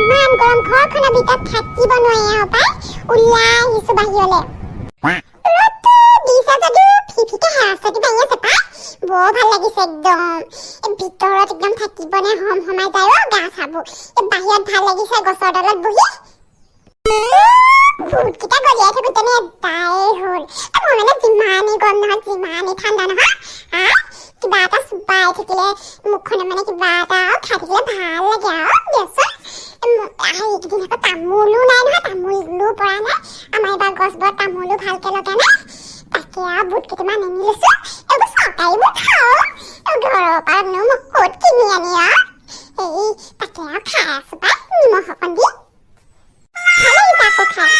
ইমান গৰম ঘৰখনৰ ভিতৰত থাকিব নোৱাৰি আৰু পাই ওলাই আহিছো বাহিৰলৈ ৰ'দটো দিছে যদিও ফিফিকে হাৰাস্তাটো মাৰি আছে পাই বৰ ভাল লাগিছে একদম ভিতৰত একদম থাকিবনে হম হমাই যায় গা চাবোৰ বাহিৰত ভাল লাগিছে গছৰ তলত বহি ফুটকেইটা গলিয়াই থাকোঁতেনে এটাই হ'ল মই মানে যিমানেই গৰম নহয় যিমানেই ঠাণ্ডা নহয় কিবা এটা চুপাই থাকিলে মুখখনে মানে কিবা এটা খাই থাকিলে ভাল লাগে আৰু দিয়াচোন এইকেইদিন আকৌ তামোলো নাই নহয় তামোলো পৰা নাই আমাৰ এইবাৰ গছবোৰত তামোলো ভালকে লগা নাই তাকে আৰু বুট কেইটামান আনি লৈছোঁ এইবোৰ চৰকাৰী বুট খাওঁ ঘৰৰ পৰানো মই ক'ত কিনি আনি আৰু এই তাকে আৰু খাই আছোঁ পাই নিমখ অকণ দি ভালে লাগিছে আকৌ খাই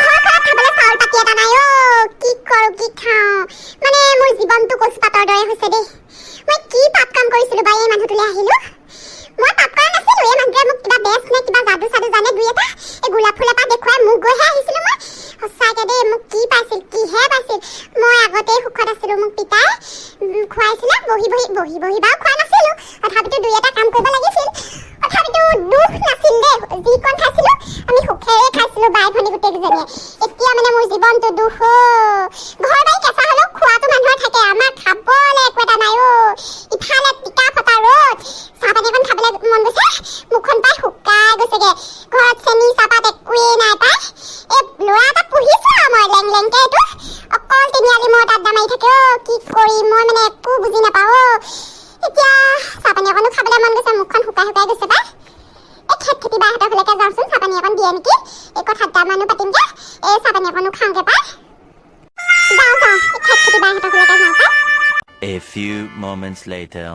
ঘৰখনত খাবলৈ চাউল পাতি এটা নাই কি কৰোঁ কি খাওঁ মানে মোৰ জীৱনটো কচুপাতৰ দৰে হৈছে দেই মই কি পাপ কাম কৰিছিলোঁ বাৰু এই মানুহটোলৈ আহিলোঁ মই পাপ কৰা নাছিলোঁ এই মানুহটোৱে মোক কিবা বেচ নে কিবা যাদু চাদু জানে দুই এটা এই গোলাপ ফুল এপাহ দেখুৱাই মোক গৈহে আহিছিলোঁ মই সঁচাকৈ দেই মোক কি পাইছিল কিহে পাইছিল মই আগতেই সুখত আছিলোঁ মোক পিতাই খুৱাইছিলে বহি বহি বাৰু খোৱা নাছিলোঁ তথাপিতো দুই এটা কাম কৰিব লাগিছিল তথাপিতো দুখ নাছিল দেই যিকণ খাইছিলোঁ আমি সুখেৰে খাইছিলোঁ বাই ভনী গোটেইকেইজনীয়ে এতিয়া মানে মোৰ জীৱনটো দুখ ঘৰ বাৰী কেঁচা হ'লেও খোৱাটো মানুহৰ থাকে আমাৰ খাবলৈ একো এটা নাই ইফালে টিকা ফটা ৰ'দ চাহপানী এখন খাবলৈ মন গৈছে মুখখন পাই শুকাই গৈছেগে ঘৰত চেনি চাহপাত একোৱেই নাই পাই এই ল'ৰা এটা পুহিছোঁ আৰু মই লেংকে এইটো অকল তিনিআলি মোৰ তাত দামাৰি থাকে কি কৰিম মই মানে একো বুজি নাপাওঁ এতিয়া চাহপানী অকণো খাবলৈ মন গৈছে মুখখন শুকাই গৈছে পাই এই খেতি বাহঁতৰ ফালেকে যাওঁচোন চাহপানী অকণ দিয়ে নেকি এই কথা দুটামানো পাতিমগৈ এই চাহপানী অকণো খাওঁগৈ পাই যাওঁ খেতি বাহঁতৰ ফালেকে যাওঁ পাই A few moments later.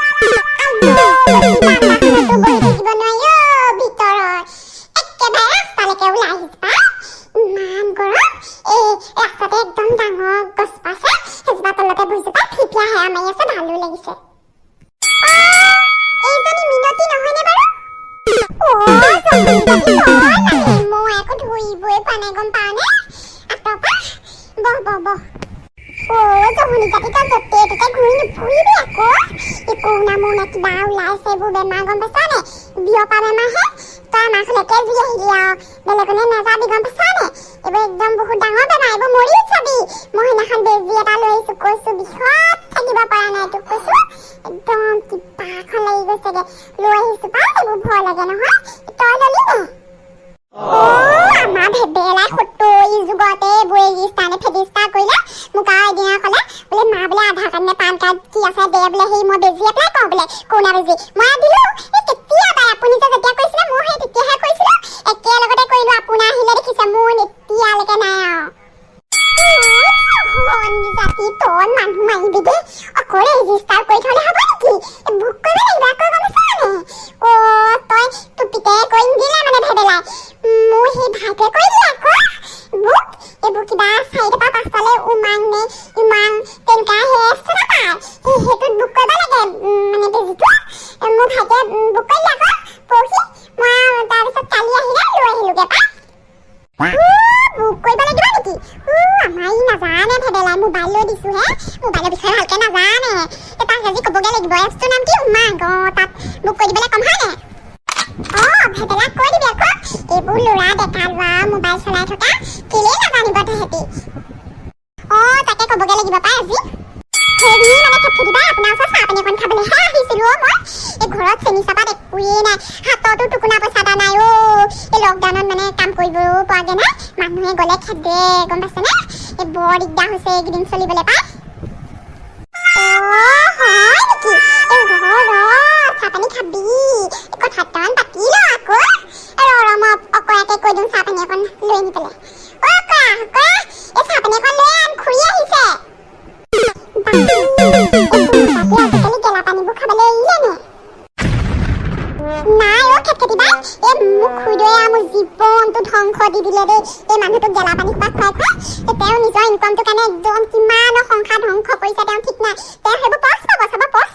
জমনি জাতিটা য'তে ত'তে ঘূৰি নুফুৰিবি আকৌ কৰোণা মোনা কিবা ওলাইছে এইবোৰ বেমাৰ গম পাইছানে বিয়পা বেমাৰহে তই আমাৰ ঘৰলৈকে ঘূৰি আহিলি আৰু বেলেগলে নাযাবি গম পাইছানে এইবোৰ একদম বহুত ডাঙৰ বেমাৰ এইবোৰ মৰিও চাবি মই সেইদিনাখন বেজী এটা লৈ আহিছোঁ কৈছোঁ বিষত থাকিব পৰা নাই তোক কৈছোঁ একদম কিবাখন লাগি গৈছেগে লৈ আহিছোঁ পাই এইবোৰ ভয় লাগে নহয় তই ললি নে আমাৰ ভেবেলাই সত্তৰি যুগতে এইবোৰ ৰেজিষ্টাৰ নে ফেজিষ্টাৰ কৰিলে মোক আৰু এদিনা ক'লে বোলে মা বোলে আধাৰ কাৰ্ড নে পান কাৰ্ড কি আছে দে বোলে সেই মই বেজী এপ্লাই কৰোঁ বোলে কৰোণা বেজী মই দিলোঁ এই কেতিয়াবাই আপুনি যে যেতিয়া কৈছিলে মই সেই তেতিয়াহে কৰিছিলোঁ একেলগতে কৰিলোঁ আপোনাৰ আহিলে দেখিছে মোৰ এতিয়ালৈকে নাই আৰু জাতি তই মানুহ মাৰিবি দেই অকল ৰেজিষ্টাৰ কৰি থ'লে হ'ব নেকি বুক কৰিব লাগিব আকৌ গম পাইছানে তই টুপিতে কৰি নিদিলে মানে ভেবেলাই মোৰ সেই ভাইটোৱে কৰি দিলে আকৌ বুক এইবোৰ কিবা 4টা 5টালৈ উমাং নে ইমান তেনেকুৱা হেষ্ট নাপায় সেইটোত বুক কৰিব লাগে মানে বেজীটো মোৰ ভাইটিয়ে বুক কৰিলে আকৌ পৰহি মই তাৰপিছত কালি আহিলে লৈ আহিলোগৈ পাই বুক কৰিব লাগিব নেকি আমাৰ ই নাজানে ভেবেলাই মোবাইল লৈ দিছোঁহে মোবাইলৰ বিষয়ে ভালকৈ নাজানে তাক আজি ক'বগৈ লাগিব এপছটোৰ নাম কি উমাং তাত বুক কৰি দিবলৈ কম হয়নে ভেবেলাক কৈ দিবি আকৌ এইবোৰ ল'ৰা ডেকা ল'ৰা মোবাইল চলাই থকা কেলেই নাজানিব তাহেঁতি তাকে ক'বগৈ লাগিব পাই আজি হেৰি মানে খেতি দিবা আপোনাৰ ওচৰত চাহপানী অকণ খাবলৈহে আহিছিলোঁ মই এই ঘৰত চেনি চাহপাত একোৱেই নাই হাততো টুকুনা পইচা এটা নাই এই লকডাউনত মানে কাম কৰিবও পৰাগৈ নাই মানুহে গ'লে খেদে গম পাইছেনে এই বৰ দিগদাৰ হৈছে এইকেইদিন চলিবলৈ পাই হয় নেকি এই চাহপানী খাবি কথা দুটামান পাতি ল আকৌ মই অকৰাকে কৈ দিওঁ চাহপানী অকণ লৈ আনি পেলাই এই চাহপানী অকণ লৈ আন খুৰী আহিছে আজিকালি গেলা পানীবোৰ খাবলৈ এৰিলে নে নাই খেতিবা এই মোক খুৰীদৰে মোৰ জীৱনটো ধ্বংস দি দিলে দেই এই মানুহটোক গেলা পানী খোপা খুৱাই তেওঁ নিজৰ ইনকামটোৰ কাৰণে একদম কিমানৰ সংসাৰ ধ্বংস কৰিছে তেওঁ ঠিক নাই তেওঁ সেইবোৰ পচ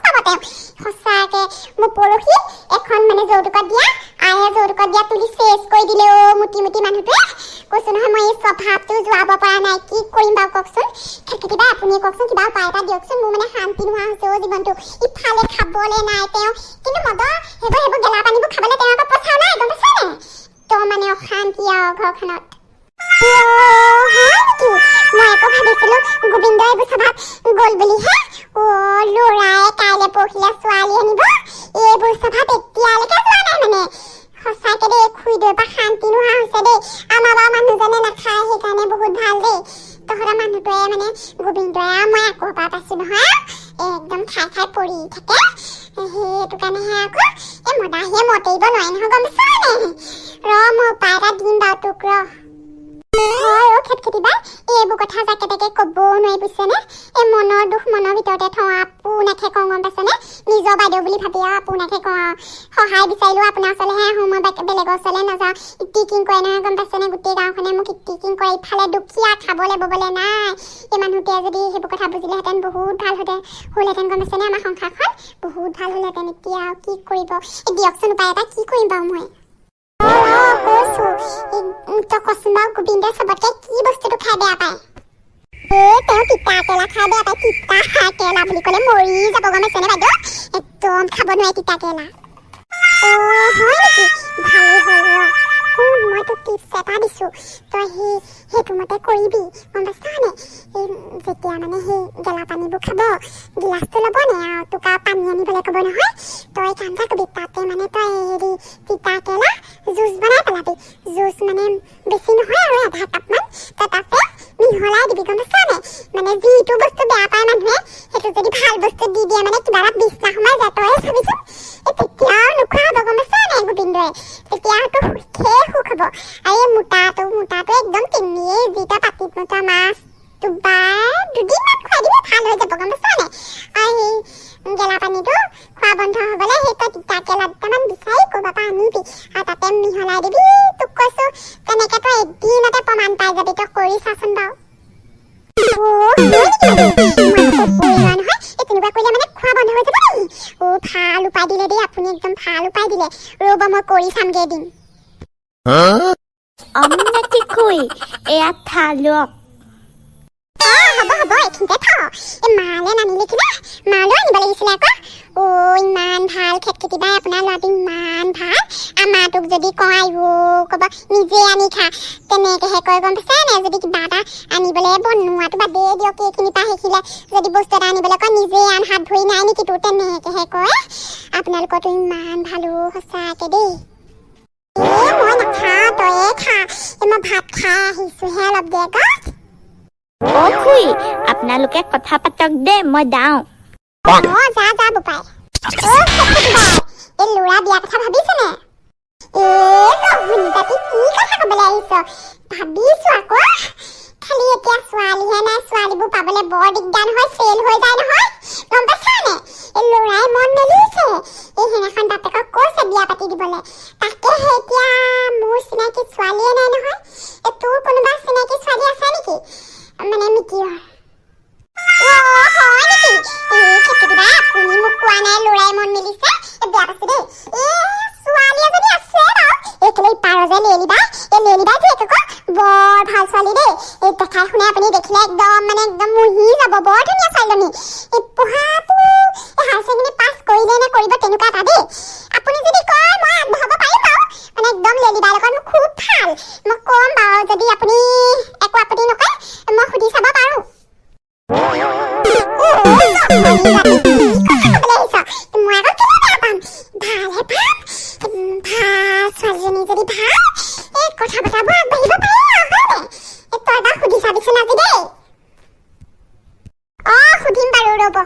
পাব তেওঁ সঁচাকৈ মোৰ পৰহি এখন মানে যৌতুকত দিয়া আয়ে যৌতুকত দিয়া তুলি চেচ কৰি দিলে মুটি মানুহটোৱে কৈছোঁ নহয় মই এই স্বভাৱটো যোৱাব পৰা নাই কি কৰিম বাৰু কওকচোন খেতিবা আপুনি কওকচোন কিবা উপায় এটা দিয়কচোন মোৰ মানে শান্তি নোহোৱা হৈছে জীৱনটো ইফালে খাবলৈ নাই তেওঁ কিন্তু মদৰ সেইবোৰ গেলা পানীবোৰ খাবলৈ তেওঁ আকৌ পইচাও নাই গম পাইছেনে ঘৰখনত হয় নেকি মই আকৌ ভাবিছিলো গোবিন্দই এইবোৰ স্বভাৱ গ'ল বুলিহে ল'ৰাই কাইলৈ পৰহিলে ছোৱালী আনিব এইবোৰ স্বভাৱ এতিয়ালৈকে যোৱা নাই মানে সঁচাকে দেই খুৰীদেউৰ পৰা শান্তি নোহোৱা হৈছে দেই আমাৰ বাৰু মানুহজনে নাখায় সেইকাৰণে বহুত ভাল দেই তহঁতৰ মানুহটোৱে মানে গোবিন্দই মই আকৌ পৰা পাইছো নহয় একদম খাই খাই পৰি থাকে সেইটো কাৰণেহে আকৌ এই মদাহীয়ে মতেৰিব নোৱাৰে নহয় গম পাইছনে মই উপায় এটা দিম বাৰু তোক হয় খেতিবা এইবোৰ কথা যাকে তাকে ক'বও নোৱাৰি বুজিছেনে এই মনৰ দুখ মনৰ ভিতৰতে থওঁ আপোনাকহে কওঁ গম পাইছেনে নিজৰ বাইদেউ বুলি ভাবি আৰু আপোনাকহে কওঁ সহায় বিচাৰিলোঁ আপোনাৰ ওচৰলৈহে আহোঁ মই বেলেগৰ ওচৰলৈ নাযাওঁ ইটিকিং কৰে নহয় গম পাইছেনে গোটেই গাঁওখনে মোক ইটিকিং কৰে ইফালে দুখীয়া খাবলৈ ববলৈ নাই এই মানুহটোৱে যদি সেইবোৰ কথা বুজিলেহেঁতেন বহুত ভাল হ'লহেঁতেন গম পাইছেনে আমাৰ সংসাৰখন বহুত ভাল হ'লহেঁতেন এতিয়া আৰু কি কৰিব দিয়কচোন উপায় এটা কি কৰিম বাৰু মই কৈছো তই কচোন বাৰু গোবিন্দে চবতকে কি বস্তুটো খাই বেয়া পায় তেওঁ তিতা কেৰেলা খাই বেয়া পায় তিতা কেৰেলা বুলি ক'লে মৰি যাব গম পাইছেনে বাইদেউ একদম খাব নোৱাৰে তিতা কেৰেলা হয় নেকি ভালেই হ'ল শুন মই তোক টিপছ এটা দিছোঁ তই সেইটো মতে কৰিবি গম পাইছনে যেতিয়া মানে সেই গেলা পানীবোৰ খাব গিলাচটো ল'ব নে আৰু তোক আৰু পানী আনিবলৈ ক'ব নহয় তই কাম এটা কৰিবি তাতে মানে তই হেৰি তিতা কেৰেলা জুচ বনাই পেলাবি জুচ মানে বেছি নহয় আৰু আধা কাপমান তই তাতে মিহলাই দিবি গম পাইছনে মানে যিটো বস্তু বেয়া পায় মানুহে সেইটো যদি ভাল বস্তু দি দিয়ে মানে কিবা এটা বিছনা সোমাই যায় তই চাবিচোন তেতিয়াও নোখোৱা হ'ব গম পাইছনে গোবিন্দই তেতিয়াতো সুখেই সুখ হ'ব আৰু এই মোটাটো একদম তিনিয়ে যিটা পাতিত মোটা মাছ দুদিনমান খুৱাই দিবি ভাল হৈ যাব গম পাইছনে আৰু সেই গেলা পানীটো খোৱা বন্ধ হ'বলৈ সেই তই তিতা কেৰেলা দুটামান বিচাৰি ক'ৰবাৰ পৰা আনিবি আৰু তাতে মিহলাই দিবি তোক কৈছোঁ তেনেকৈ তই এদিনতে প্ৰমাণ পাই যাবি তই কৰি চাচোন বাৰু তেনেকুৱা কৰিলে মানে খোৱা বন্ধ হৈ যাব নেকি ভাল উপায় দিলে দেই আপুনি একদম ভাল উপায় দিলে ৰ'ব মই কৰি চামগৈ এদিন অমনাতি খুই এয়া থালক হ'ব এইখিনিতে থ এই মালে নানিলে কিবা মালেও আনিব লাগিছিলে আকৌ ইমান ভাল খেতিবাই আপোনাৰ ল'ৰাটো ইমান ভাল আমাৰটোক যদি কওঁ ক'ব নিজে আনি খা তেনেকৈহে কয় গম পাইছেনে যদি কিবা এটা আনিবলৈ বনোৱাটো বাদেই দিয়ক এইখিনিৰ পৰা সেইখিনিলে যদি বস্তু এটা আনিবলৈ কয় নিজে আন হাত ধৰি নাই নেকি তোৰ তেনেকৈহে কয় আপোনালোকৰতো ইমান ভালো সঁচাকৈ দেই মই নাখাওঁ তয়ে খা মই ভাত খাই আহিছোঁহে অলপ দেৰিকৈ খুই আপোনালোকে কথা পাতক দে মই যাওঁ যা বোপাই এই ল'ৰা বিয়া কথা ভাবিছেনে জাতি কি কথা ক'বলৈ আহিছ ভাবিছো আকৌ খালি এতিয়া ছোৱালীহে নাই ছোৱালীবোৰ পাবলৈ বৰ দিগদাৰ নহয় চেল হৈ যায় নহয় গম পাইছানে এই ল'ৰাই মন মেলিছে এই সেইদিনাখন বাপেকক কৈছে বিয়া পাতি দিবলৈ তাকেহে এতিয়া মোৰ চিনাকি ছোৱালীয়ে নাই নহয় তোৰ কোনোবা চিনাকি ছোৱালী আছে নেকি মানে মিতিৰ হয় নেকি খেতিবা আপুনি মোক কোৱা নাই ল'ৰাই মন মেলিছে বেয়া পাইছে দেই ছোৱালী এজনী আছে বাৰু এইফালে ইপাৰ যে লেলিবাই যে বৰ ভাল ছোৱালী দেই এই দেখাই শুনে আপুনি দেখিলে একদম মুহি যাব বৰ ধুনীয়া ছোৱালীজনী পঢ়াটো হায়াৰ ছেকেণ্ডেৰী পাছ কৰিলে নে কৰিব তেনেকুৱা এটা দেই আপুনি যদি কয় মই আগবঢ়াব পাৰিম বাৰু মানে একদম লেলিবাইৰ লগত মোক খুব ভাল মই ক'ম বাৰু যদি আপুনি একো আপত্তি নকৰে মই সুধি চাব পাৰোঁ মই আকৌ কেলে বেয়া পাম ভালহে পাম ভাল ছোৱালীজনী যদি ভাল এই কথা বতৰাবোৰ আগবাঢ়িব পাৰিম আৰু তই এবাৰ সুধি চাবিচোন আজি দেই সুধিম বাৰু ৰ'ব